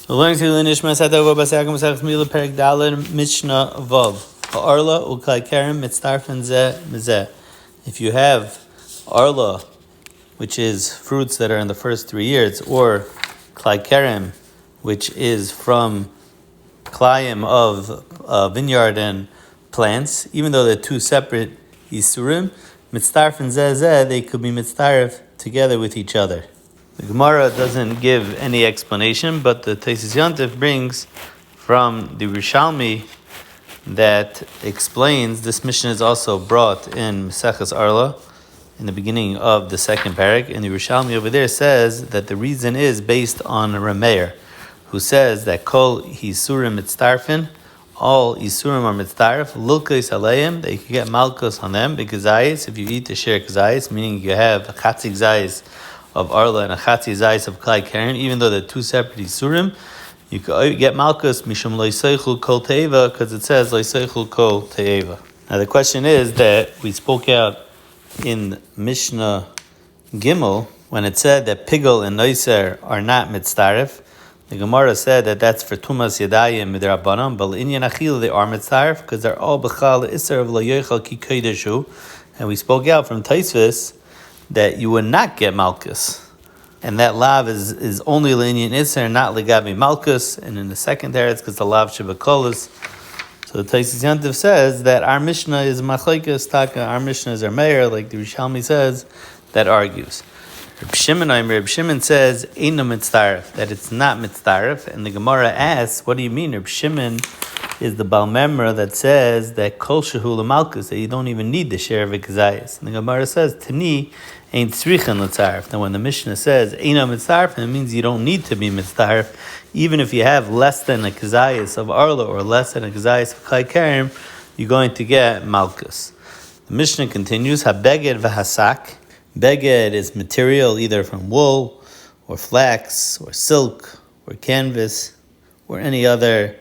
We're learning to the Nishmas Etta Ahuva Basagam Masach Me'ilah Perek Daled Mishnah Vav Arla Uklai Kerem Mitzdarfen Zeh Mezeh. If you have Arla, which is fruits that are in the first 3 years, or Klai Kerem, which is from Klayim of vineyard and plants, even though they're two separate Isurim, Mitzdarfen Zeh Zeh, they could be Mitzdaref together with each other. The Gemara doesn't give any explanation, but the Taisis Yontif brings from the Yerushalmi that explains this Mishnah is also brought in Maseches Arla in the beginning of the second parak, and the Yerushalmi over there says that the reason is based on Rameir, who says that Kol Isurim Mitzdarfin, all Isurim are Mitzdarf, Lilkos Aleim, they can get Malkos on them, because if you eat the Sher Kazayis, meaning you have a Chatzik Zayis of Arla and a Chatzi Zayis of Klai Keren, even though they're two separate Isurim, you could get Malkus Mishum Loiseichul Kol Te'eva, because it says Loiseichul Kol Te'eva. Now the question is that we spoke out in Mishnah Gimel, when it said that Pigel and Noiser are not Mitzdaref, the Gemara said that that's for Tumas Yadayim Midrabanan, but in Yanachil they are Mitzdaref, because they're all Bechal Isser of Loyochal Ki Koideshu, and we spoke out from Taisvis that you would not get Malkus. And that lav is only Linyan Isser, not Legabi Malkus. And in the second teretz, because the lav Shebakolis. So the Taisis Yantiv says that our Mishnah is Machlekes Taka, our Mishnah is our Meir, like the Rishalmi says, that argues. Reb Shimon says, Eino Mitzdaref, that it's not Mitzdaref. And the Gemara asks, what do you mean? Reb Shimon is the Baal Memra that says that Kol Shehu L'Malkus, that you don't even need the share of a Kazayas. And the Gemara says, Tani ain't Tzrichen L'Tzaref. Now when the Mishnah says, Eino Mitzdaref, it means you don't need to be Mitzdaref, even if you have less than a Kazayas of Arla or less than a Kazayas of Klai Kerem, you're going to get Malkus. The Mishnah continues, HaBeged v'Hasak. Beged is material either from wool or flax or silk or canvas or any other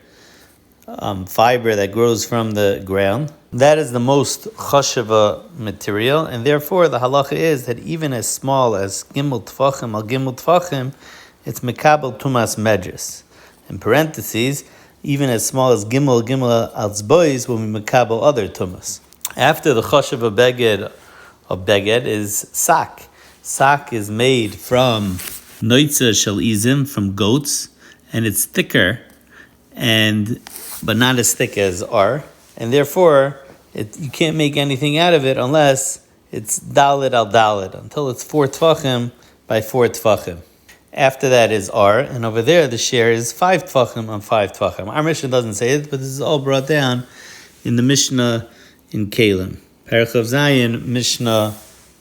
fiber that grows from the ground. That is the most chasheva material, and therefore the halacha is that even as small as gimel tfachim al gimel tfachim, it's mekabel tumas medris. In parentheses, even as small as gimel al tzbois will be mekabel other tumas. After the chasheva beged of beged is sak. Sak is made from noitza shel izim, from goats, and it's thicker, but not as thick as are, and therefore you can't make anything out of it unless it's dalid al dalid, until it's 4 tfachim by 4 tfachim. After that is ar, and over there the share is 5 tfachim on 5 tfachim. Our Mishnah doesn't say it, but this is all brought down in the Mishnah in Kalim. Perek of Zayin, Mishnah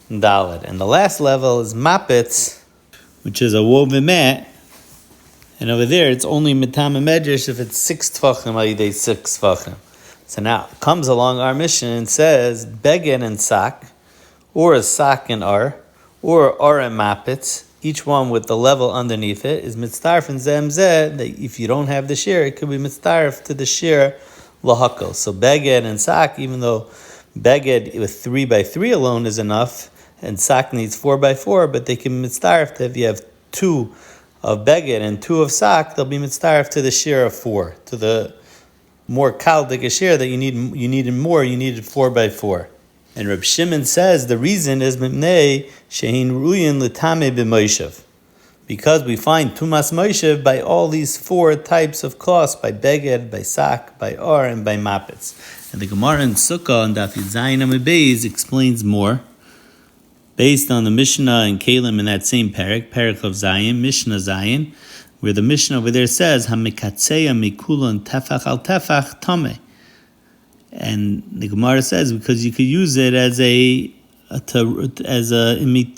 Daled. And the last level is Mapitz, which is a woven mat. And over there, it's only Mitam and Medrash if it's 6 Tfachim, ayidei 6 Tfachim. So now, comes along our Mishnah and says, Beged and Sak, or a Sak and Ar, or Ar and Mapitz, each one with the level underneath it, is Mitzdarf and Zem Zeh, that if you don't have the share, it could be Mitzdarf to the share Lahakal. So Beged and Sak, even though Beged with 3 by 3 alone is enough, and Sak needs 4 by 4, but they can mitzdaref if you have 2 of Beged and 2 of Sak, they'll be mitzdaref to the share of 4, to the more kaldik share that you needed 4 by 4. And Reb Shimon says the reason is mipnei shehin ruyin l'tamei b'moishav, because we find tumas moishav by all these 4 types of cloths, by Beged, by Sak, by Ar, and by Mapitz. And the Gemara in Sukkah and Daf Yud Zayin Amud Beis explains more, based on the Mishnah in Kalim in that same parak of Zayin, Mishnah Zayin, where the Mishnah over there says, "Hamikatseya mikulon tefach al tefach tameh," and the Gemara says because you could use it as a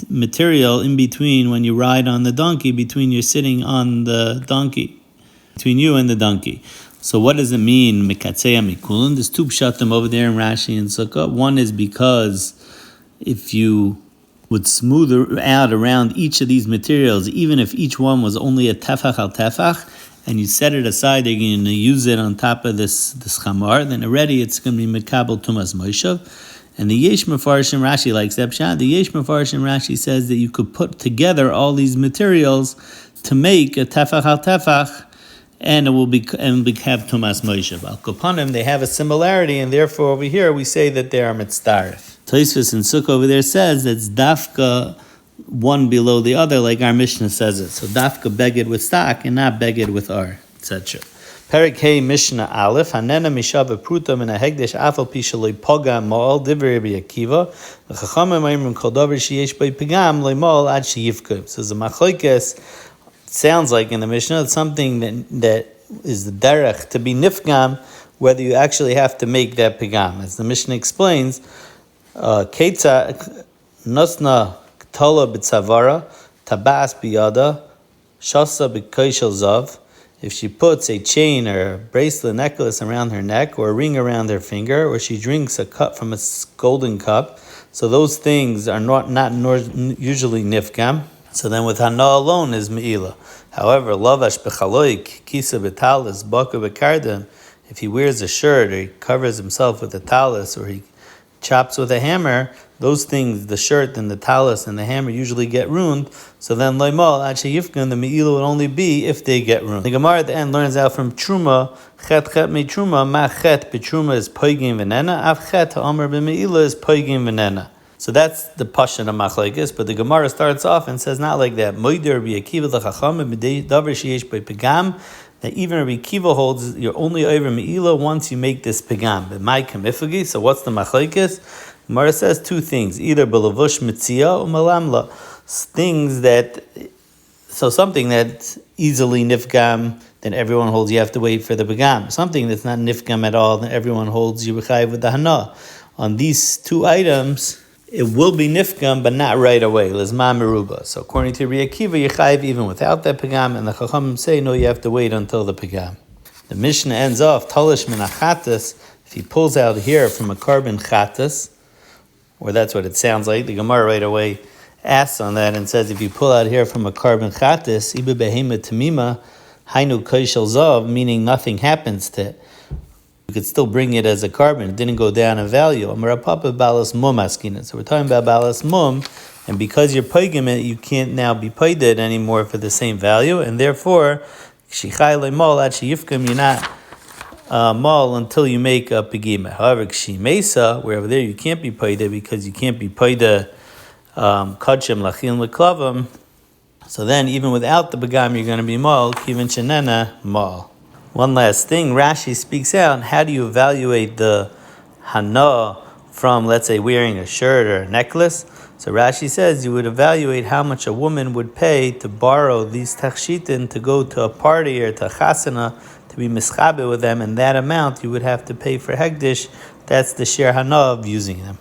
material in between when you ride on the donkey, between you're sitting on the donkey, between you and the donkey. So what does it mean, Mikatseya Mikulun? There's 2 pshatim over there in Rashi and Sukkah. One is because if you would smooth out around each of these materials, even if each one was only a tefach al tefach, and you set it aside, you're going to use it on top of this chamar, then already it's going to be mekabel tumas moishav. And the Yesh Mefarshim Rashi likes that pshat. The Yesh Mefarshim Rashi says that you could put together all these materials to make a tefach al tefach, and it will have Tumas Moshe. Al Kopanim, they have a similarity, and therefore over here we say that they are mitzdarif. Tosfos in Sukkah over there says that it's dafka one below the other, like our Mishnah says it. So dafka beged with stock and not beged with ar, etc. Perik Hey Mishnah Aleph Hanena Mishava Pruta Min Hegdesh Afal Pishaloi Pogam Maal Divrei Rabbi Akiva L'Chachamim Oimrim Kol Davar Sheyesh Bei Pagam Loimal Ad Sheyivkov. So the machlokes sounds like in the Mishnah it's something that is the derech to be nifgam, whether you actually have to make that pagam. As the Mishnah explains, Ketza Nosna Ktola B'Tzavara Tabas Biyada Shasa B'Koishel Zav. If she puts a chain or a bracelet necklace around her neck or a ring around her finger, or she drinks a cup from a golden cup, so those things are not usually nifgam. So then with Hana alone is Me'ilah. However, Lavash B'chaloik, Kisa B'talis, Baka B'kardim, if he wears a shirt or he covers himself with a talis or he chops with a hammer, those things, the shirt and the talis and the hammer usually get ruined. So then Loimal, Ache Yifkan, the Me'ilah would only be if they get ruined. The Gemara at the end learns out from Truma, Chet Me Truma, Ma Chet B'Truma is Poigim Venena, Av Chet Ha'amar B'Me'ilah is Poigim Venena. So that's the Pashan of Machlekes, but the Gemara starts off and says not like that. Moider Rabbi Akiva l'chacham davar sheyesh by pagam. That even Rabbi Akiva holds you're only over Me'ilah once you make this pagam. But my kamifagi. So what's the Machlekes? Gemara says two things: either belavush mitzia or malamla. Things that something that's easily nifgam, then everyone holds you have to wait for the pagam. Something that's not nifgam at all, then everyone holds you b'chayiv with the hana. On these two items, it will be nifgam, but not right away. Lizma meruba. So according to Rabbi Akiva, yechayiv even without that pagam, and the Chachamim say no, you have to wait until the pagam. The Mishnah ends off talish min achatas. If he pulls out here from a carbon chatas, or that's what it sounds like. The Gemara right away asks on that and says if you pull out here from a carbon chatas, ibe behema tamima, hainu koishel zav, meaning nothing happens to it. You could still bring it as a carbon. It didn't go down in value. Amarapapa balas mum askina. So we're talking about balas mum, and because you're paigim it, you can't now be paided anymore for the same value, and therefore, kshichai le'mal ad sheyifkim, you're not mal until you make a pigima. However, kshi mesa, where over there you can't be paided because you can't be paided kachim lachin leklavim. So then, even without the pigam, you're going to be mal kivin shenena mal. One last thing, Rashi speaks out, how do you evaluate the hana from, let's say, wearing a shirt or a necklace? So Rashi says you would evaluate how much a woman would pay to borrow these tachshitin to go to a party or to a chasana, to be mischabe with them, and that amount you would have to pay for hegdish. That's the share hana of using them.